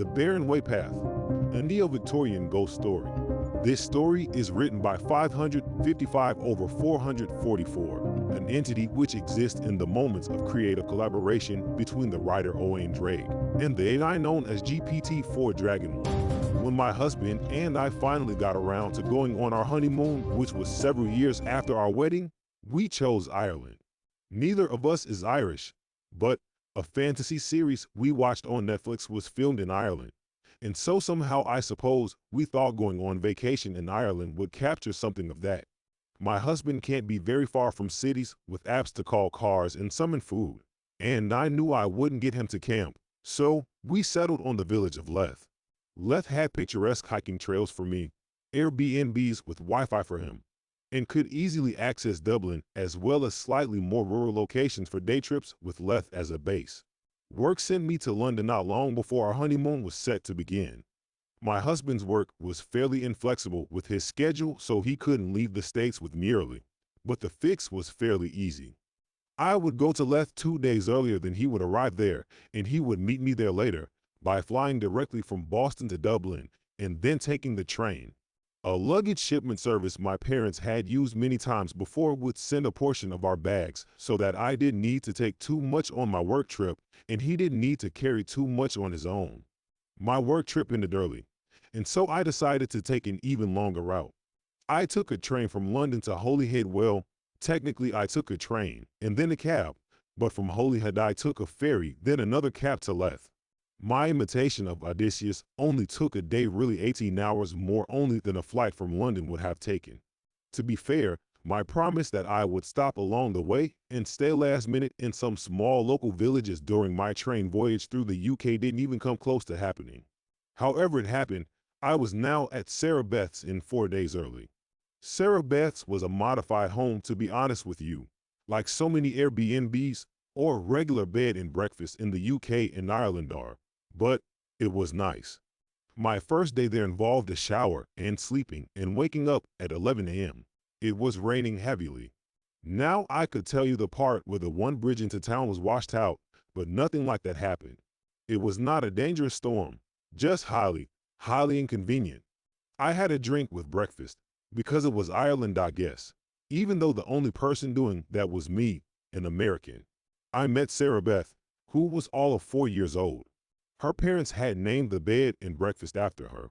The Barren Way Path, a Neo-Victorian ghost story. This story is written by 555 over 444, an entity which exists in the moments of creative collaboration between the writer Owain Draig and the AI known as GPT-4 Dragon. When my husband and I finally got around to going on our honeymoon, which was several years after our wedding, we chose Ireland. Neither of us is Irish, but a fantasy series we watched on Netflix was filmed in Ireland. And so somehow I suppose we thought going on vacation in Ireland would capture something of that. My husband can't be very far from cities with apps to call cars and summon food. And I knew I wouldn't get him to camp, so we settled on the village of Leith. Leith had picturesque hiking trails for me, Airbnbs with Wi-Fi for him, and could easily access Dublin as well as slightly more rural locations for day trips with Leith as a base. Work sent me to London not long before our honeymoon was set to begin. My husband's work was fairly inflexible with his schedule, so he couldn't leave the States with me early, but the fix was fairly easy. I would go to Leith 2 days earlier than he would arrive there, and he would meet me there later by flying directly from Boston to Dublin and then taking the train. A luggage shipment service my parents had used many times before would send a portion of our bags so that I didn't need to take too much on my work trip and he didn't need to carry too much on his own. My work trip ended early, and so I decided to take an even longer route. I took a train from London to Holyhead. Well, technically I took a train and then a cab, but from Holyhead I took a ferry, then another cab to Leith. My imitation of Odysseus only took a day, really 18 hours more only than a flight from London would have taken. To be fair, my promise that I would stop along the way and stay last minute in some small local villages during my train voyage through the UK didn't even come close to happening. However it happened, I was now at Sarah Beth's in 4 days early. Sarah Beth's was a modified home, to be honest with you, like so many Airbnbs or regular bed and breakfast in the UK and Ireland are. But it was nice. My first day there involved a shower and sleeping and waking up at 11 a.m. It was raining heavily. Now I could tell you the part where the one bridge into town was washed out, but nothing like that happened. It was not a dangerous storm, just highly inconvenient. I had a drink with breakfast, because it was Ireland, I guess, even though the only person doing that was me, an American. I met Sarah Beth, who was all of 4 years old. Her parents had named the bed and breakfast after her.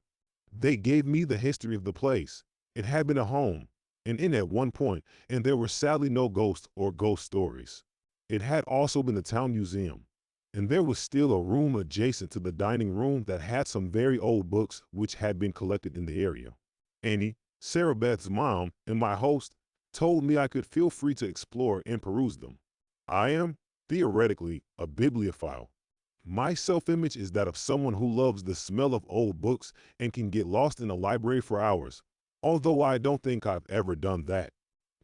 They gave me the history of the place. It had been a home, an inn at one point, and there were sadly no ghosts or ghost stories. It had also been the town museum, and there was still a room adjacent to the dining room that had some very old books which had been collected in the area. Annie, Sarah Beth's mom, and my host told me I could feel free to explore and peruse them. I am, theoretically, a bibliophile. My self-image is that of someone who loves the smell of old books and can get lost in a library for hours, although I don't think I've ever done that.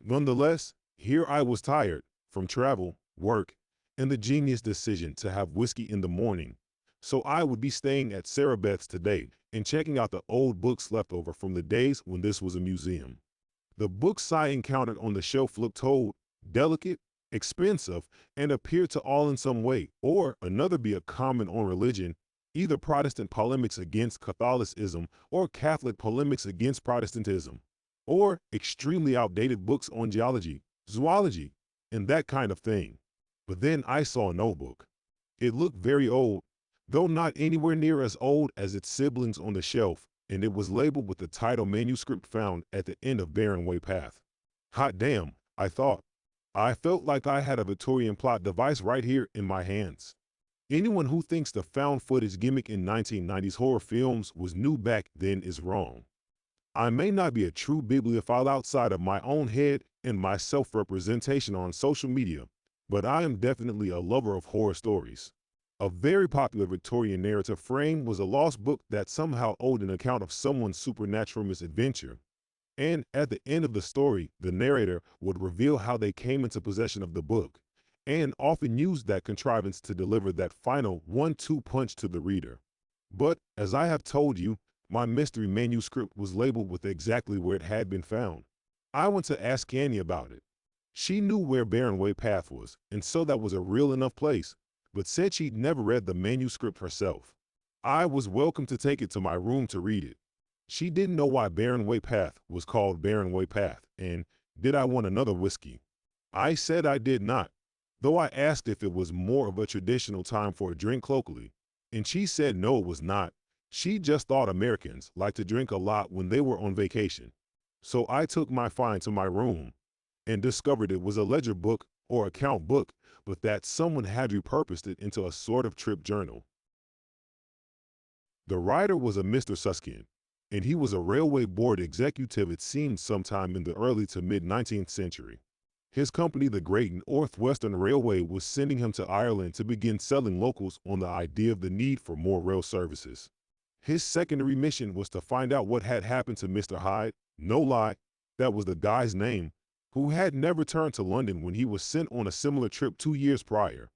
Nonetheless, here I was tired from travel, work, and the genius decision to have whiskey in the morning, so I would be staying at Sarah Beth's today and checking out the old books left over from the days when this was a museum. The books I encountered on the shelf looked old, delicate, expensive, and appear to all in some way or another be a comment on religion, either Protestant polemics against Catholicism or Catholic polemics against Protestantism, or extremely outdated books on geology, zoology, and that kind of thing. But then I saw a notebook. It looked very old, though not anywhere near as old as its siblings on the shelf, and it was labeled with the title manuscript found at the end of Barren Way Path. Hot damn, I thought. I felt like I had a Victorian plot device right here in my hands. Anyone who thinks the found footage gimmick in 1990s horror films was new back then is wrong. I may not be a true bibliophile outside of my own head and my self-representation on social media, but I am definitely a lover of horror stories. A very popular Victorian narrative frame was a lost book that somehow owed an account of someone's supernatural misadventure. And at the end of the story, the narrator would reveal how they came into possession of the book, and often used that contrivance to deliver that final 1-2 punch to the reader. But, as I have told you, my mystery manuscript was labeled with exactly where it had been found. I went to ask Annie about it. She knew where Barren Way Path was, and so that was a real enough place, but said she'd never read the manuscript herself. I was welcome to take it to my room to read it. She didn't know why Barren Way Path was called Barren Way Path, and did I want another whiskey? I said I did not, though I asked if it was more of a traditional time for a drink locally, and she said no, it was not. She just thought Americans liked to drink a lot when they were on vacation. So I took my find to my room and discovered it was a ledger book or account book, but that someone had repurposed it into a sort of trip journal. The writer was a Mr. Susskind, and he was a railway board executive, it seemed, sometime in the early to mid-19th century. His company, the Great Northwestern Railway, was sending him to Ireland to begin selling locals on the idea of the need for more rail services. His secondary mission was to find out what had happened to Mr. Hyde, no lie, that was the guy's name, who had never returned to London when he was sent on a similar trip 2 years prior.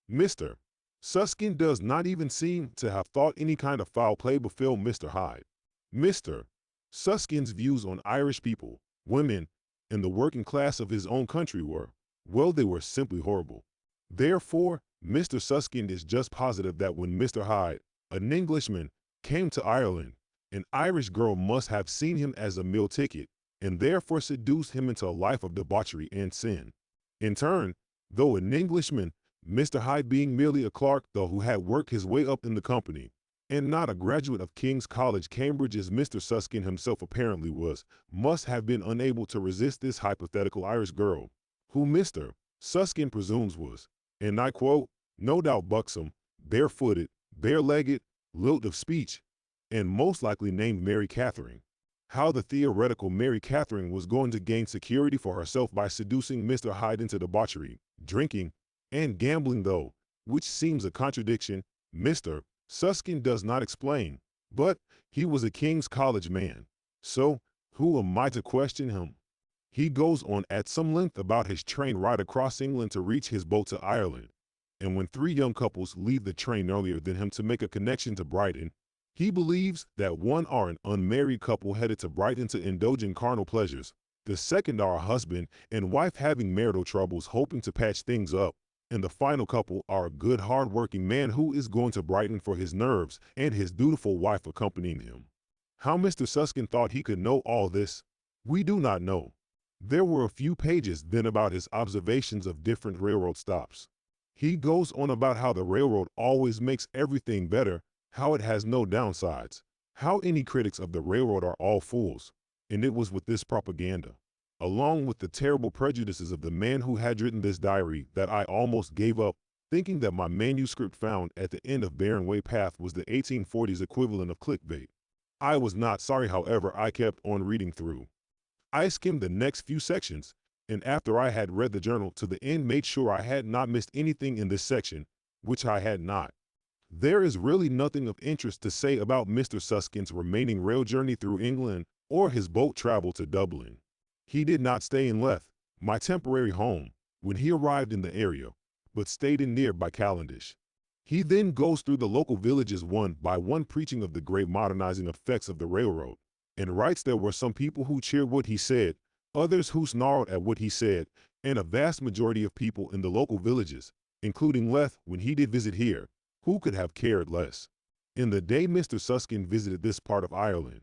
Mr. Susskind does not even seem to have thought any kind of foul play befell Mr. Hyde. Mr. Suskind's views on Irish people, women, and the working class of his own country were, well, they were simply horrible. Therefore, Mr. Susskind is just positive that when Mr. Hyde, an Englishman, came to Ireland, an Irish girl must have seen him as a meal ticket, and therefore seduced him into a life of debauchery and sin. In turn, though an Englishman, Mr. Hyde being merely a clerk, though who had worked his way up in the company, and not a graduate of King's College, Cambridge, as Mr. Susskind himself apparently was, must have been unable to resist this hypothetical Irish girl, who Mr. Susskind presumes was, and I quote, no doubt buxom, barefooted, bare-legged, lilt of speech, and most likely named Mary Catherine. How the theoretical Mary Catherine was going to gain security for herself by seducing Mr. Hyde into debauchery, drinking, and gambling, though, which seems a contradiction, Mr. Susskind does not explain, but he was a King's College man, so who am I to question him? He goes on at some length about his train ride across England to reach his boat to Ireland, and when 3 young couples leave the train earlier than him to make a connection to Brighton, he believes that one are an unmarried couple headed to Brighton to indulge in carnal pleasures, the second are a husband and wife having marital troubles hoping to patch things up, and the final couple are a good hard-working man who is going to Brighton for his nerves and his dutiful wife accompanying him. How Mr. Susskind thought he could know all this, we do not know. There were a few pages then about his observations of different railroad stops. He goes on about how the railroad always makes everything better, how it has no downsides, how any critics of the railroad are all fools, and it was with this propaganda, along with the terrible prejudices of the man who had written this diary, that I almost gave up, thinking that my manuscript found at the end of Barren Way Path was the 1840s equivalent of clickbait. I was not sorry, however. I kept on reading through. I skimmed the next few sections, and after I had read the journal to the end, made sure I had not missed anything in this section, which I had not. There is really nothing of interest to say about Mr. Susskind's remaining rail journey through England or his boat travel to Dublin. He did not stay in Leith, my temporary home, when he arrived in the area, but stayed in nearby Cavendish. He then goes through the local villages one by one, preaching of the great modernizing effects of the railroad, and writes there were some people who cheered what he said, others who snarled at what he said, and a vast majority of people in the local villages, including Leith when he did visit here, who could have cared less. In the day Mr. Susskind visited this part of Ireland,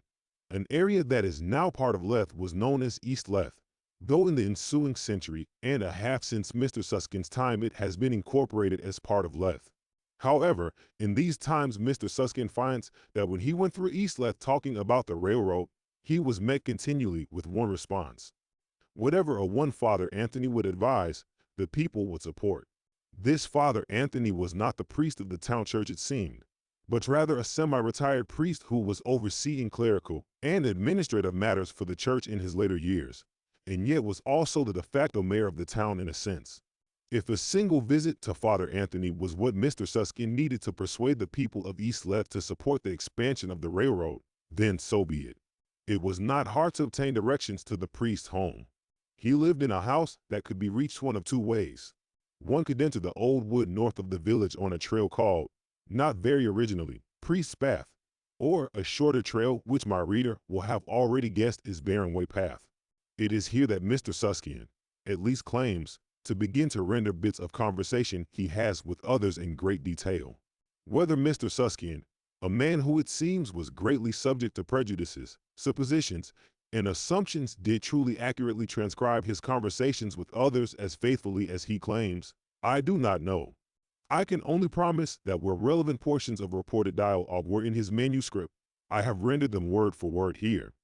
an area that is now part of Leith was known as East Leith, though in the ensuing century and a half since Mr. Suskind's time it has been incorporated as part of Leith. However, in these times Mr. Susskind finds that when he went through East Leith talking about the railroad, he was met continually with one response. Whatever a one Father Anthony would advise, the people would support. This Father Anthony was not the priest of the town church, it seemed, but rather a semi-retired priest who was overseeing clerical and administrative matters for the church in his later years, and yet was also the de facto mayor of the town in a sense. If a single visit to Father Anthony was what Mr. Susskind needed to persuade the people of East Leith to support the expansion of the railroad, then so be it. It was not hard to obtain directions to the priest's home. He lived in a house that could be reached one of two ways. One could enter the old wood north of the village on a trail called, not very originally, Priest's Path, or a shorter trail which my reader will have already guessed is Barren Way Path. It is here that Mr. Susskind, at least claims, to begin to render bits of conversation he has with others in great detail. Whether Mr. Susskind, a man who it seems was greatly subject to prejudices, suppositions, and assumptions. Did truly accurately transcribe his conversations with others as faithfully as he claims? I do not know. I can only promise that where relevant portions of reported dialogue were in his manuscript, I have rendered them word for word here.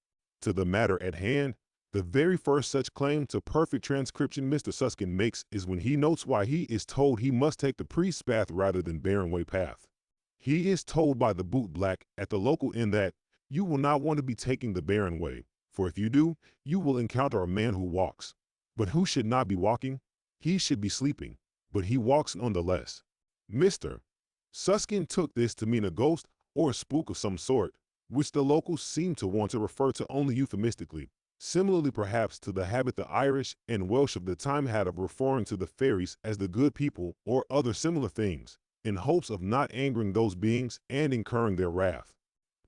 To the matter at hand, the very first such claim to perfect transcription Mr. Susskind makes is when he notes why he is told he must take the priest's path rather than Barren Way Path. He is told by the bootblack at the local inn that you will not want to be taking the Barren Way, for if you do, you will encounter a man who walks. But who should not be walking? He should be sleeping, but he walks nonetheless. Mr. Susskind took this to mean a ghost or a spook of some sort, which the locals seem to want to refer to only euphemistically, similarly perhaps to the habit the Irish and Welsh of the time had of referring to the fairies as the good people or other similar things, in hopes of not angering those beings and incurring their wrath.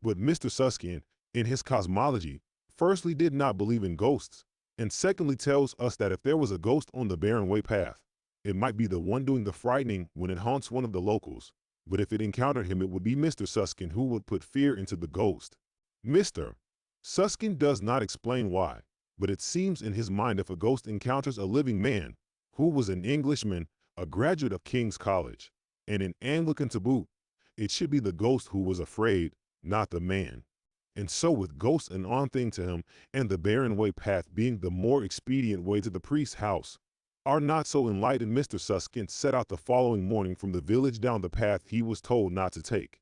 But Mr. Susskind, in his cosmology, firstly did not believe in ghosts, and secondly tells us that if there was a ghost on the Barren Way Path, it might be the one doing the frightening when it haunts one of the locals, but if it encountered him it would be Mr. Susskind who would put fear into the ghost. Mr. Susskind does not explain why, but it seems in his mind if a ghost encounters a living man, who was an Englishman, a graduate of King's College, and an Anglican to boot, it should be the ghost who was afraid, not the man. And so with ghosts an on thing to him, and the Barren Way Path being the more expedient way to the priest's house, our not so enlightened Mr. Susskind set out the following morning from the village down the path he was told not to take.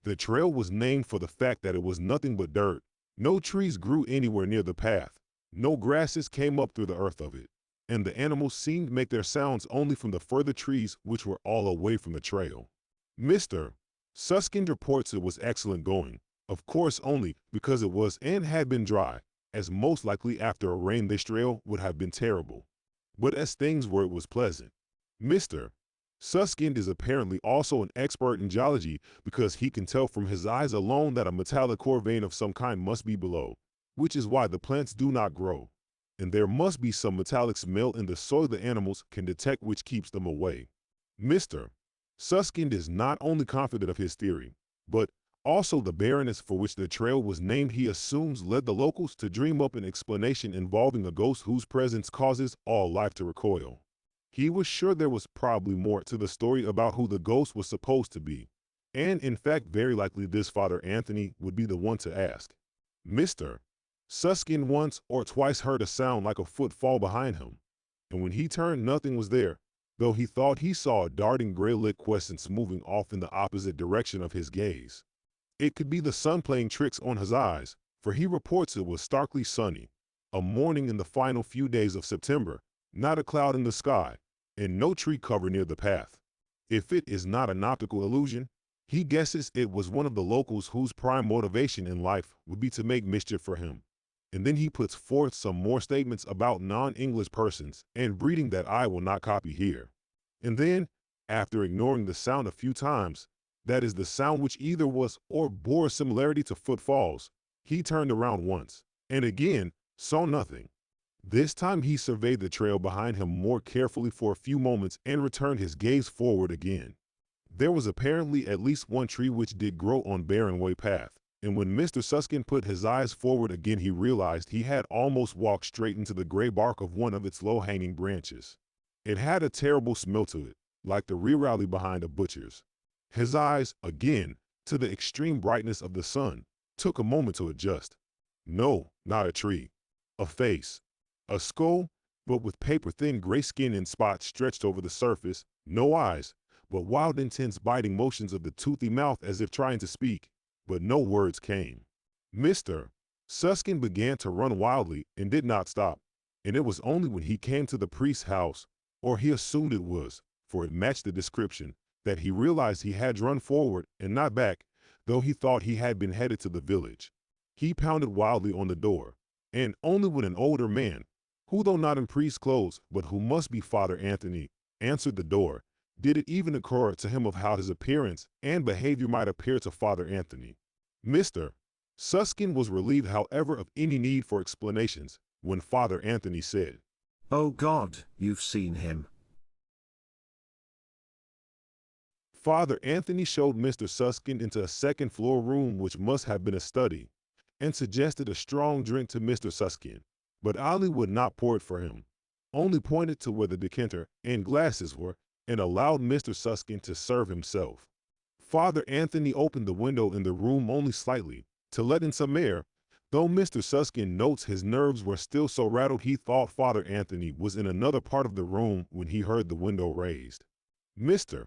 The trail was named for the fact that it was nothing but dirt. No trees grew anywhere near the path, no grasses came up through the earth of it, and the animals seemed to make their sounds only from the further trees which were all away from the trail. Mr. Susskind reports it was excellent going, of course only because it was and had been dry, as most likely after a rain this trail would have been terrible. But as things were it was pleasant. Mr. Susskind is apparently also an expert in geology because he can tell from his eyes alone that a metallic core vein of some kind must be below, which is why the plants do not grow. And there must be some metallic smell in the soil the animals can detect which keeps them away. Mr. Susskind is not only confident of his theory, but also the barrenness for which the trail was named he assumes led the locals to dream up an explanation involving a ghost whose presence causes all life to recoil. He was sure there was probably more to the story about who the ghost was supposed to be, and in fact very likely this Father Anthony would be the one to ask. Mr. Susskind once or twice heard a sound like a foot fall behind him, and when he turned nothing was there, though he thought he saw a darting gray liquescence moving off in the opposite direction of his gaze. It could be the sun playing tricks on his eyes, for he reports it was starkly sunny, a morning in the final few days of September, not a cloud in the sky, and no tree cover near the path. If it is not an optical illusion, he guesses it was one of the locals whose prime motivation in life would be to make mischief for him. And then he puts forth some more statements about non-English persons and breeding that I will not copy here. And then, after ignoring the sound a few times, that is the sound which either was or bore a similarity to footfalls, he turned around once, and again, saw nothing. This time he surveyed the trail behind him more carefully for a few moments and returned his gaze forward again. There was apparently at least one tree which did grow on Barren Way Path, and when Mr. Susskind put his eyes forward again he realized he had almost walked straight into the gray bark of one of its low-hanging branches. It had a terrible smell to it, like the rear alley behind a butcher's. His eyes, again, to the extreme brightness of the sun, took a moment to adjust. No, not a tree. A face. A skull, but with paper-thin gray skin and spots stretched over the surface, no eyes, but wild intense biting motions of the toothy mouth as if trying to speak, but no words came. Mr. Susskind began to run wildly and did not stop, and it was only when he came to the priest's house, or he assumed it was, for it matched the description, that he realized he had run forward and not back, though he thought he had been headed to the village. He pounded wildly on the door, and only when an older man, who though not in priest's clothes, but who must be Father Anthony, answered the door, did it even occur to him of how his appearance and behavior might appear to Father Anthony. Mr. Susskind was relieved however of any need for explanations, when Father Anthony said, "Oh God, you've seen him." Father Anthony showed Mr. Susskind into a second-floor room which must have been a study, and suggested a strong drink to Mr. Susskind, but Ali would not pour it for him, only pointed to where the decanter and glasses were and allowed Mr. Susskind to serve himself. Father Anthony opened the window in the room only slightly, to let in some air, though Mr. Susskind notes his nerves were still so rattled he thought Father Anthony was in another part of the room when he heard the window raised. Mr.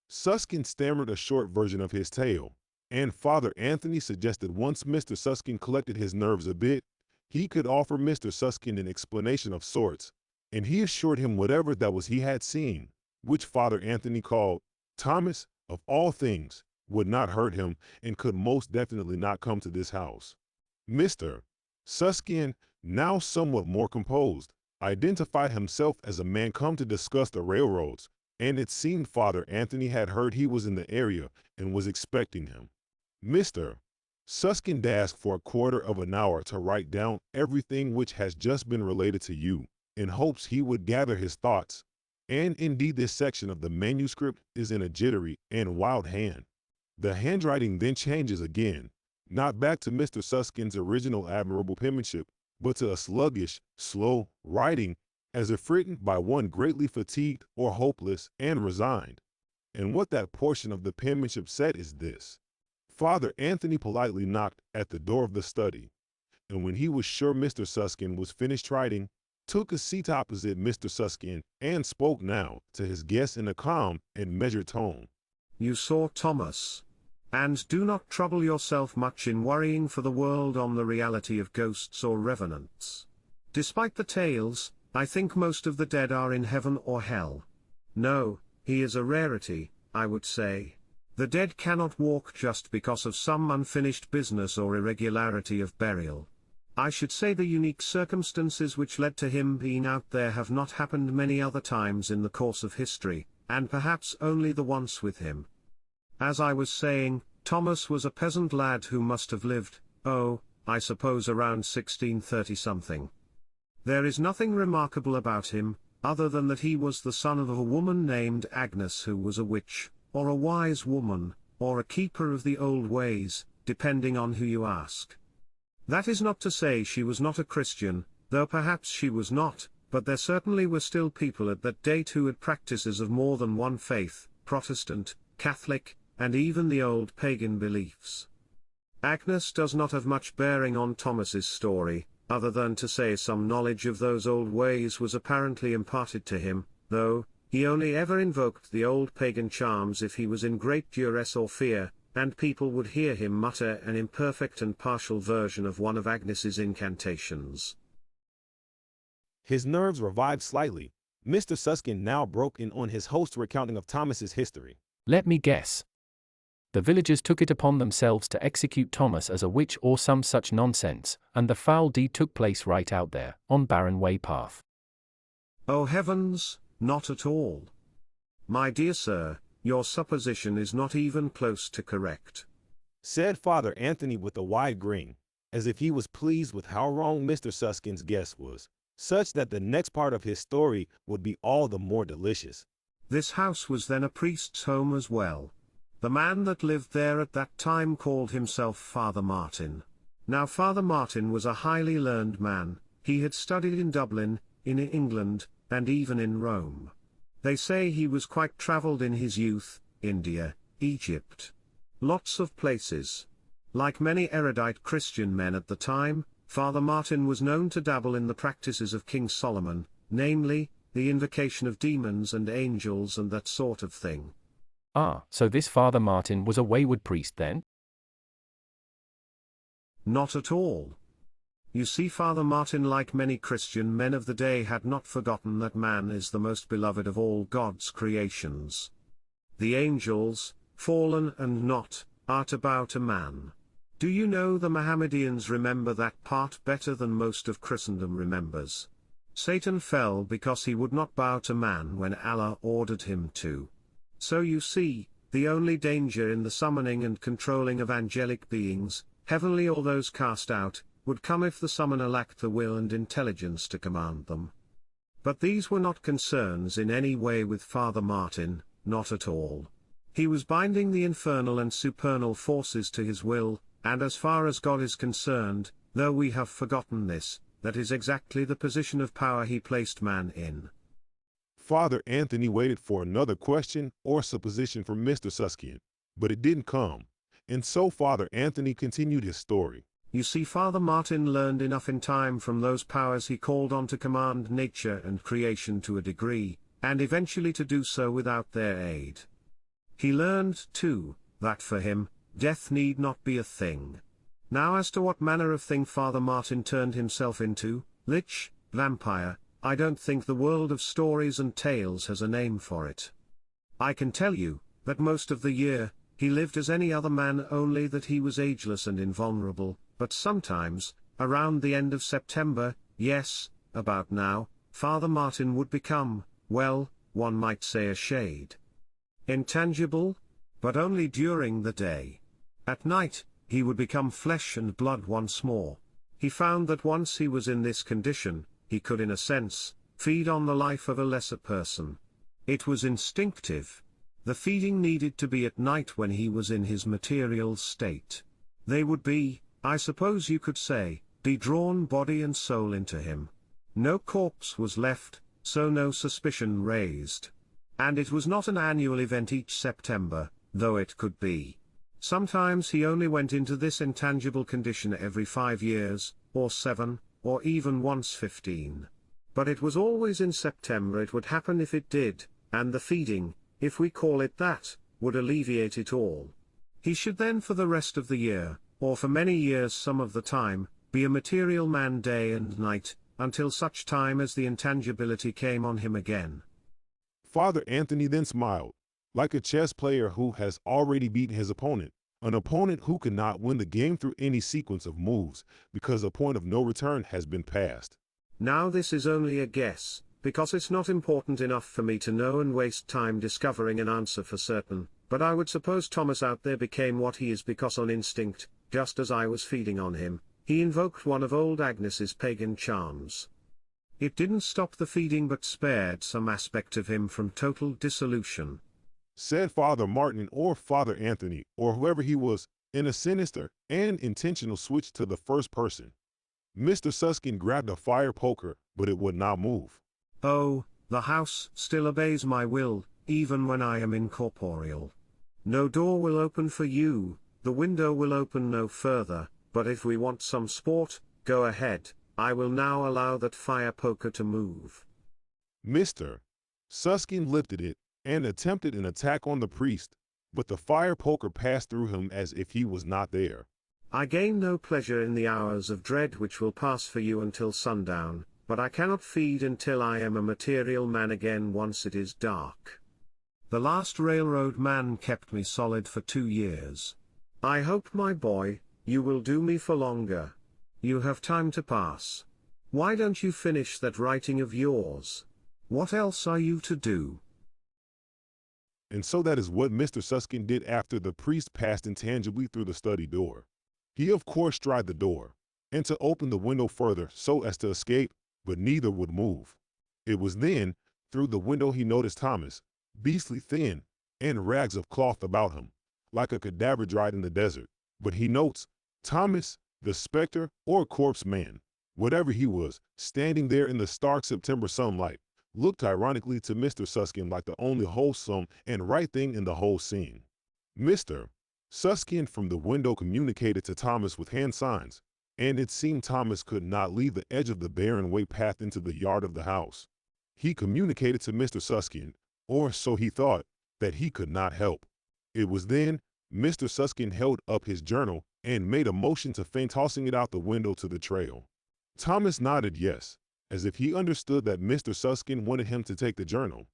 Susskind stammered a short version of his tale, and Father Anthony suggested once Mr. Susskind collected his nerves a bit, he could offer Mr. Susskind an explanation of sorts, and he assured him whatever that was he had seen, which Father Anthony called Thomas, of all things, would not hurt him and could most definitely not come to this house. Mr. Susskind, now somewhat more composed, identified himself as a man come to discuss the railroads, and it seemed Father Anthony had heard he was in the area and was expecting him. Mr. Susskind asked for a quarter of an hour to write down everything which has just been related to you, in hopes he would gather his thoughts, and indeed this section of the manuscript is in a jittery and wild hand. The handwriting then changes again, not back to Mr. Susskind's original admirable penmanship, but to a sluggish, slow writing, as if written by one greatly fatigued or hopeless and resigned. And what that portion of the penmanship said is this: Father Anthony politely knocked at the door of the study, and when he was sure Mr. Susskind was finished writing, took a seat opposite Mr. Susskind and spoke now to his guest in a calm and measured tone. You saw Thomas. And do not trouble yourself much in worrying for the world on the reality of ghosts or revenants. Despite the tales, I think most of the dead are in heaven or hell. No, he is a rarity, I would say. The dead cannot walk just because of some unfinished business or irregularity of burial. I should say the unique circumstances which led to him being out there have not happened many other times in the course of history, and perhaps only the once with him. As I was saying, Thomas was a peasant lad who must have lived, I suppose around 1630-something. There is nothing remarkable about him, other than that he was the son of a woman named Agnes who was a witch, or a wise woman, or a keeper of the old ways, depending on who you ask. That is not to say she was not a Christian, though perhaps she was not, but there certainly were still people at that date who had practices of more than one faith, Protestant, Catholic, and even the old pagan beliefs. Agnes does not have much bearing on Thomas's story, other than to say some knowledge of those old ways was apparently imparted to him, though he only ever invoked the old pagan charms if he was in great duress or fear, and people would hear him mutter an imperfect and partial version of one of Agnes's incantations. His nerves revived slightly. Mr. Susskind now broke in on his host's recounting of Thomas's history. Let me guess. The villagers took it upon themselves to execute Thomas as a witch or some such nonsense, and the foul deed took place right out there, on Barren Way Path. Oh heavens, not at all. My dear sir, your supposition is not even close to correct, said Father Anthony with a wide grin, as if he was pleased with how wrong Mr. Susskind's guess was, such that the next part of his story would be all the more delicious. This house was then a priest's home as well. The man that lived there at that time called himself Father Martin. Now Father Martin was a highly learned man. He had studied in Dublin, in England, and even in Rome. They say he was quite travelled in his youth, India, Egypt. Lots of places. Like many erudite Christian men at the time, Father Martin was known to dabble in the practices of King Solomon, namely, the invocation of demons and angels and that sort of thing. Ah, so this Father Martin was a wayward priest then? Not at all. You see, Father Martin, like many Christian men of the day, had not forgotten that man is the most beloved of all God's creations. The angels, fallen and not, are to bow to man. Do you know the Mohammedans remember that part better than most of Christendom remembers? Satan fell because he would not bow to man when Allah ordered him to. So you see, the only danger in the summoning and controlling of angelic beings, heavenly or those cast out, would come if the summoner lacked the will and intelligence to command them. But these were not concerns in any way with Father Martin, not at all. He was binding the infernal and supernal forces to his will, and as far as God is concerned, though we have forgotten this, that is exactly the position of power he placed man in. Father Anthony waited for another question or supposition from Mr. Suskind, but it didn't come, and so Father Anthony continued his story. You see, Father Martin learned enough in time from those powers he called on to command nature and creation to a degree, and eventually to do so without their aid. He learned, too, that for him, death need not be a thing. Now as to what manner of thing Father Martin turned himself into, lich, vampire, I don't think the world of stories and tales has a name for it. I can tell you, that most of the year, he lived as any other man, only that he was ageless and invulnerable, but sometimes, around the end of September, yes, about now, Father Martin would become, well, one might say a shade intangible, but only during the day. At night, he would become flesh and blood once more. He found that once he was in this condition, he could in a sense, feed on the life of a lesser person. It was instinctive. The feeding needed to be at night when he was in his material state. They would be, I suppose you could say, be drawn body and soul into him. No corpse was left, so no suspicion raised. And it was not an annual event each September, though it could be. Sometimes he only went into this intangible condition every 5 years, or 7, or even once 15. But it was always in September it would happen if it did, and the feeding, if we call it that, would alleviate it all. He should then for the rest of the year, or for many years some of the time, be a material man day and night, until such time as the intangibility came on him again. Father Anthony then smiled, like a chess player who has already beaten his opponent, an opponent who cannot win the game through any sequence of moves, because a point of no return has been passed. Now this is only a guess, because it's not important enough for me to know and waste time discovering an answer for certain, but I would suppose Thomas out there became what he is because on instinct, just as I was feeding on him, he invoked one of old Agnes's pagan charms. It didn't stop the feeding but spared some aspect of him from total dissolution. Said Father Martin or Father Anthony, or whoever he was, in a sinister and intentional switch to the first person. Mr. Suskind grabbed a fire poker, but it would not move. Oh, the house still obeys my will, even when I am incorporeal. No door will open for you, the window will open no further, but if we want some sport, go ahead, I will now allow that fire poker to move. Mr. Suskind lifted it and attempted an attack on the priest, but the fire poker passed through him as if he was not there. I gain no pleasure in the hours of dread which will pass for you until sundown, but I cannot feed until I am a material man again once it is dark. The last railroad man kept me solid for 2 years. I hope, my boy, you will do me for longer. You have time to pass. Why don't you finish that writing of yours? What else are you to do? And so that is what Mr. Suskind did after the priest passed intangibly through the study door. He of course tried the door, and to open the window further so as to escape, but neither would move. It was then, through the window he noticed Thomas, beastly thin, and rags of cloth about him, like a cadaver dried in the desert. But he notes, Thomas, the specter or corpse man, whatever he was, standing there in the stark September sunlight, looked ironically to Mr. Suskind like the only wholesome and right thing in the whole scene. Mr. Suskind from the window communicated to Thomas with hand signs, and it seemed Thomas could not leave the edge of the Barren Way Path into the yard of the house. He communicated to Mr. Suskind, or so he thought, that he could not help. It was then Mr. Suskind held up his journal and made a motion to feign tossing it out the window to the trail. Thomas nodded yes, as if he understood that Mr. Suskind wanted him to take the journal.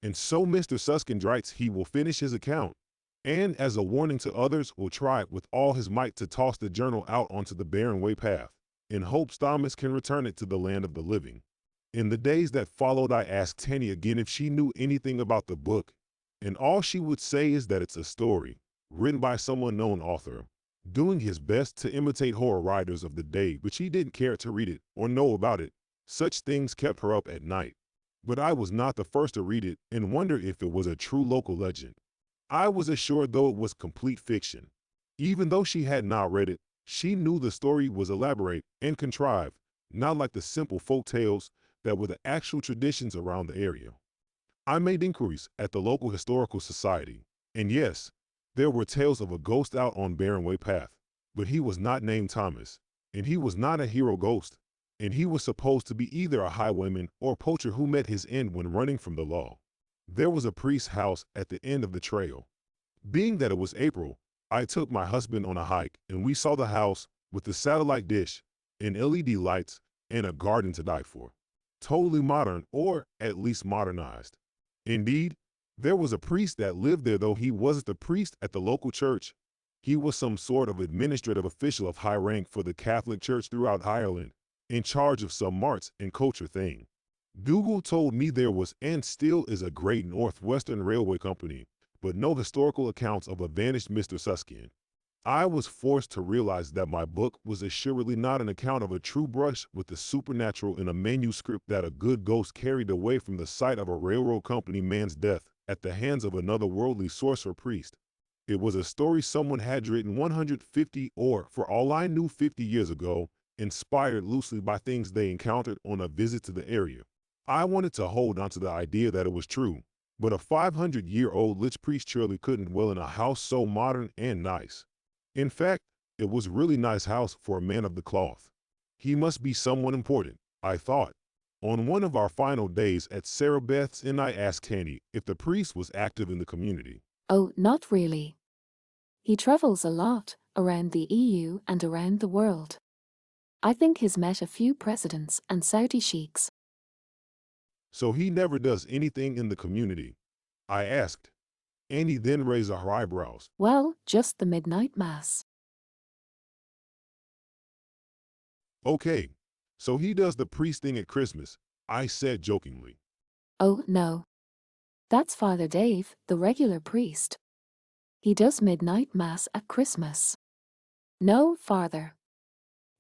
And so Mr. Suskind writes he will finish his account, and as a warning to others will try with all his might to toss the journal out onto the Barren Way Path, in hopes Thomas can return it to the land of the living. In the days that followed I asked Tanny again if she knew anything about the book, and all she would say is that it's a story, written by some unknown author, doing his best to imitate horror writers of the day, but she didn't care to read it or know about it. Such things kept her up at night. But I was not the first to read it and wonder if it was a true local legend. I was assured though it was complete fiction. Even though she had not read it, she knew the story was elaborate and contrived, not like the simple folk tales that were the actual traditions around the area. I made inquiries at the local historical society, and yes, there were tales of a ghost out on Barren Way Path, but he was not named Thomas, and he was not a hero ghost, and he was supposed to be either a highwayman or poacher who met his end when running from the law. There was a priest's house at the end of the trail. Being that it was April, I took my husband on a hike, and we saw the house with the satellite dish and LED lights and a garden to die for. Totally modern, or at least modernized. Indeed, there was a priest that lived there, though he wasn't the priest at the local church. He was some sort of administrative official of high rank for the Catholic Church throughout Ireland, in charge of some arts and culture thing. Google told me there was and still is a Great Northwestern Railway Company, but no historical accounts of a vanished Mr. Susskind. I was forced to realize that my book was assuredly not an account of a true brush with the supernatural in a manuscript that a good ghost carried away from the site of a railroad company man's death at the hands of another worldly sorcerer priest. It was a story someone had written 150 or, for all I knew, 50 years ago, inspired loosely by things they encountered on a visit to the area. I wanted to hold on to the idea that it was true, but a 500-year-old lich priest surely couldn't dwell in a house so modern and nice. In fact, it was a really nice house for a man of the cloth. He must be someone important, I thought. On one of our final days at Sarah Beth's Inn, I asked Candy if the priest was active in the community. Oh, not really. He travels a lot, around the EU and around the world. I think he's met a few presidents and Saudi sheiks. So he never does anything in the community? I asked. Annie then raised her eyebrows. Well, just the midnight mass. Okay, so he does the priest thing at Christmas, I said jokingly. Oh, no. That's Father Dave, the regular priest. He does midnight mass at Christmas. No, Father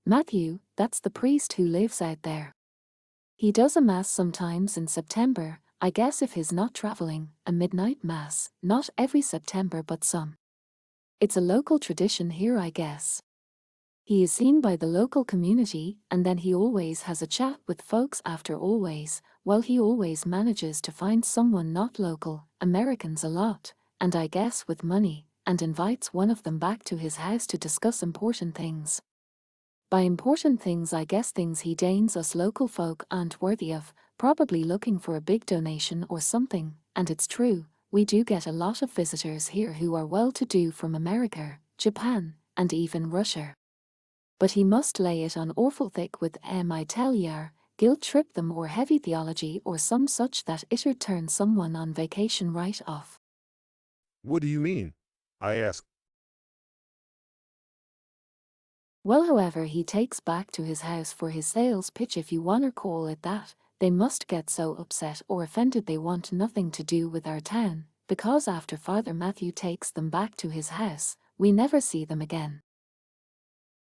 Matthew, that's the priest who lives out there. He does a mass sometimes in September, I guess if he's not traveling, a midnight mass, not every September but some. It's a local tradition here, I guess. He is seen by the local community, and then he always has a chat with folks after always. Well, he always manages to find someone not local, Americans a lot, and I guess with money, and invites one of them back to his house to discuss important things. By important things I guess things he deigns us local folk aren't worthy of, probably looking for a big donation or something, and it's true, we do get a lot of visitors here who are well-to-do from America, Japan, and even Russia. But he must lay it on awful thick with I tell yer, guilt trip them or heavy theology or some such that it'd turn someone on vacation right off. What do you mean? I asked. Well, however he takes back to his house for his sales pitch, if you wanna call it that, they must get so upset or offended they want nothing to do with our town, because after Father Matthew takes them back to his house, we never see them again.